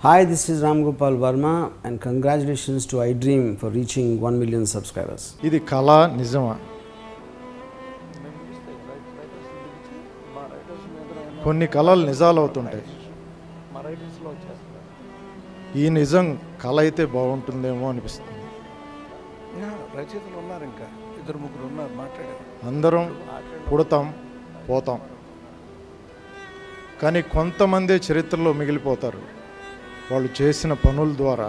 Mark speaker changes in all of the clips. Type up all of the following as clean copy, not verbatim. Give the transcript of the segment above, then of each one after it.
Speaker 1: Hi, this is Ram Gopal Verma and congratulations to iDream for reaching 1 million subscribers.
Speaker 2: ఇది కళ నిజమా? కొన్ని కళలు నిజాలు అవుతుంటాయి. ఈ నిజం కళ అయితే బాగుంటుందేమో అనిపిస్తుంది.
Speaker 3: రచయితలు ఉన్నారు, ఇంకా ఇద్దరు ముగ్గురు ఉన్నారు మాట్లాడారు.
Speaker 2: అందరం పుడతాం పోతాం, కానీ కొంతమందే చరిత్రలో మిగిలిపోతారు వాళ్ళు చేసిన పనుల ద్వారా.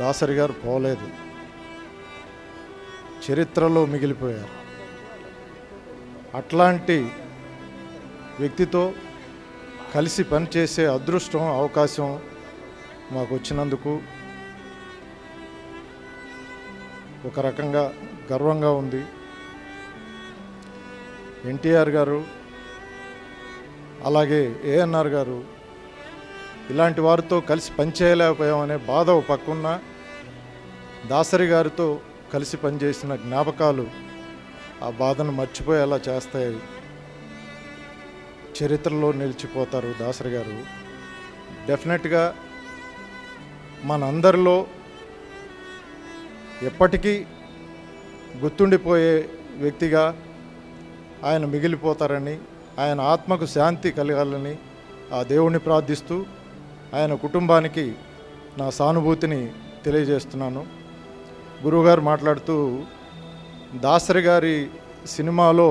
Speaker 2: దాసరి గారు పోలేదు, చరిత్రలో మిగిలిపోయారు. అట్లాంటి వ్యక్తితో కలిసి పనిచేసే అదృష్టం అవకాశం మాకు వచ్చినందుకు ఒక రకంగా గర్వంగా ఉంది. ఎన్టీఆర్ గారు అలాగే ఏఎన్ఆర్ గారు ఇలాంటి వారితో కలిసి పనిచేయలేకపోయామనే బాధ ఒక పక్కున్న, దాసరి గారితో కలిసి పనిచేసిన జ్ఞాపకాలు ఆ బాధను మర్చిపోయేలా చేస్తాయి. చరిత్రలో నిలిచిపోతారు దాసరి గారు. డెఫినెట్గా మనందరిలో ఎప్పటికీ గుర్తుండిపోయే వ్యక్తిగా ఆయన మిగిలిపోతారని, ఆయన ఆత్మకు శాంతి కలగాలని ఆ దేవుణ్ణి ప్రార్థిస్తూ ఆయన కుటుంబానికి నా సానుభూతిని తెలియజేస్తున్నాను. గురువుగారు మాట్లాడుతూ దాసరి గారి సినిమాలో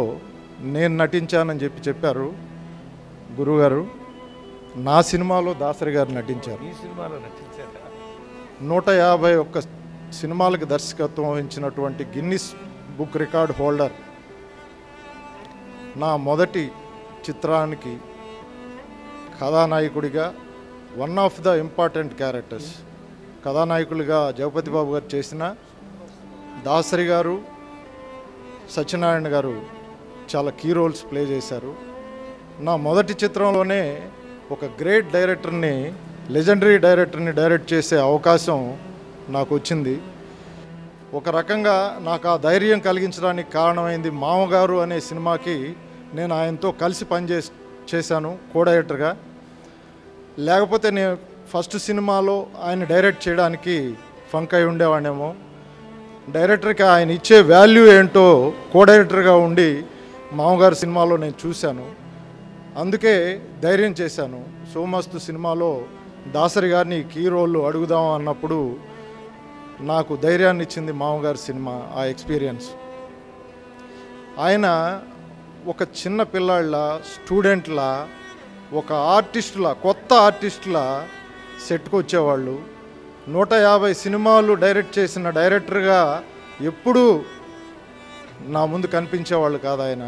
Speaker 2: నేను నటించానని చెప్పారు. గురువుగారు నా సినిమాలో దాసరి గారు నటించారు.
Speaker 3: ఈ సినిమాలో నటించారు.
Speaker 2: 151 సినిమాలకు దర్శకత్వం వహించినటువంటి గిన్నిస్ బుక్ రికార్డ్ హోల్డర్. నా మొదటి చిత్రానికి కథానాయకుడిగా one of the important characters కథానాయకులుగా జగపతి బాబు గారు చేసిన, దాసరి గారు సత్యనారాయణ గారు చాలా కీ రోల్స్ ప్లే చేశారు. నా మొదటి చిత్రంలోనే ఒక గ్రేట్ డైరెక్టర్ని, లెజెండరీ డైరెక్టర్ని డైరెక్ట్ చేసే అవకాశం నాకు వచ్చింది. ఒక రకంగా నాకు ఆ ధైర్యం కలిగించడానికి కారణమైంది మామగారు అనే సినిమాకి నేను ఆయనతో కలిసి చేశాను కో డైరెక్టర్గా. లేకపోతే నేను ఫస్ట్ సినిమాలో ఆయన డైరెక్ట్ చేయడానికి ఫంక్ అయి ఉండేవాడేమో. డైరెక్టర్కి ఆయన ఇచ్చే వాల్యూ ఏంటో కో డైరెక్టర్గా ఉండి మామగారు సినిమాలో నేను చూశాను. అందుకే ధైర్యం చేశాను. సోమస్తు సినిమాలో దాసరి గారిని కీ రోల్ అడుగుదాం అన్నప్పుడు నాకు ధైర్యాన్ని ఇచ్చింది మామగారి సినిమా, ఆ ఎక్స్పీరియన్స్. ఆయన ఒక చిన్న పిల్లాళ్ళ, స్టూడెంట్లా, ఒక ఆర్టిస్టులా, కొత్త ఆర్టిస్టులా సెట్కి వచ్చేవాళ్ళు. 150 సినిమాలు డైరెక్ట్ చేసిన డైరెక్టర్గా ఎప్పుడూ నా ముందు కనిపించేవాళ్ళు కాదు. ఆయన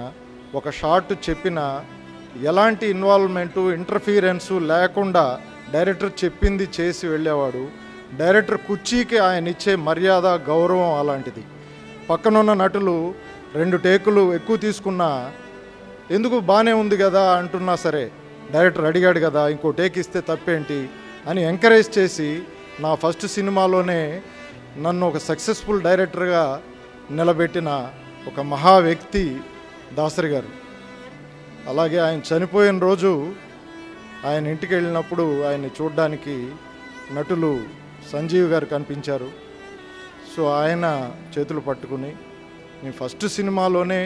Speaker 2: ఒక షార్ట్ చెప్పిన ఎలాంటి ఇన్వాల్వ్మెంటు, ఇంటర్ఫీరెన్సు లేకుండా డైరెక్టర్ చెప్పింది చేసి వెళ్ళేవాడు. డైరెక్టర్ కుర్చీకి ఆయన ఇచ్చే మర్యాద, గౌరవం అలాంటిది. పక్కనున్న నటులు 2 టేకులు ఎక్కువ తీసుకున్నా, ఎందుకు బాగానే ఉంది కదా అంటున్నా సరే, డైరెక్టర్ అడిగాడు కదా ఇంకో టేక్ ఇస్తే తప్పేంటి అని ఎంకరేజ్ చేసి నా ఫస్ట్ సినిమాలోనే నన్ను ఒక సక్సెస్ఫుల్ డైరెక్టర్గా నిలబెట్టిన ఒక మహా వ్యక్తి దాసరి గారు. అలాగే ఆయన చనిపోయిన రోజు ఆయన ఇంటికి వెళ్ళినప్పుడు ఆయన్ని చూడడానికి నటులు సంజీవ్ గారు కనిపించారు. సో ఆయన చేతులు పట్టుకుని నేను ఫస్ట్ సినిమాలోనే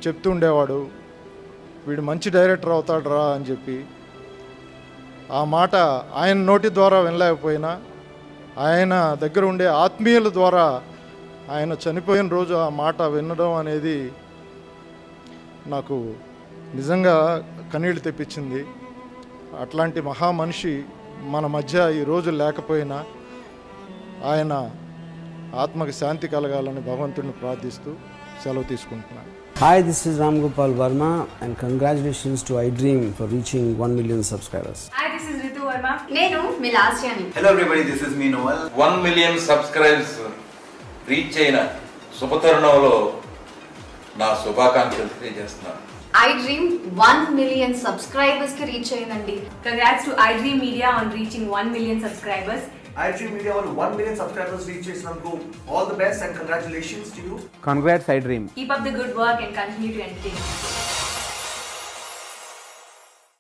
Speaker 2: చెప్తుండేవాడు, వీడు మంచి డైరెక్టర్ అవుతాడు రా అని చెప్పి. ఆ మాట ఆయన నోటి ద్వారా వినలేకపోయినా ఆయన దగ్గర ఉండే ఆత్మీయుల ద్వారా ఆయన చనిపోయిన రోజు ఆ మాట వినడం అనేది నాకు నిజంగా కన్నీళ్ళు తెప్పించింది. అట్లాంటి మహా మనిషి మన మధ్య ఈరోజు లేకపోయినా ఆయన ఆత్మకి శాంతి కలగాలని భగవంతుడిని ప్రార్థిస్తూ సెలవు తీసుకుంటున్నాను.
Speaker 1: Hi, this is Ram Gopal Verma and congratulations to iDream for reaching 1 million subscribers.
Speaker 4: Hi, this is Ritu Verma. Nenu Milasjani.
Speaker 5: Hello everybody, this is me Noel.
Speaker 6: 1 million subscribers reach అయిన శుభతరుణంలో నా శుభాకాంక్షలు తెలియజేస్తున్నాను.
Speaker 4: iDream 1 million subscribers ki reach అయ్యిందండి.
Speaker 7: Congrats to iDream Media on reaching 1 million subscribers.
Speaker 5: iDream Media వాళ్ళు 1 million subscribers reach చేసినందుకు all the best and congratulations to you.
Speaker 7: Congrats iDream.
Speaker 4: Keep up the good work and continue to entertain.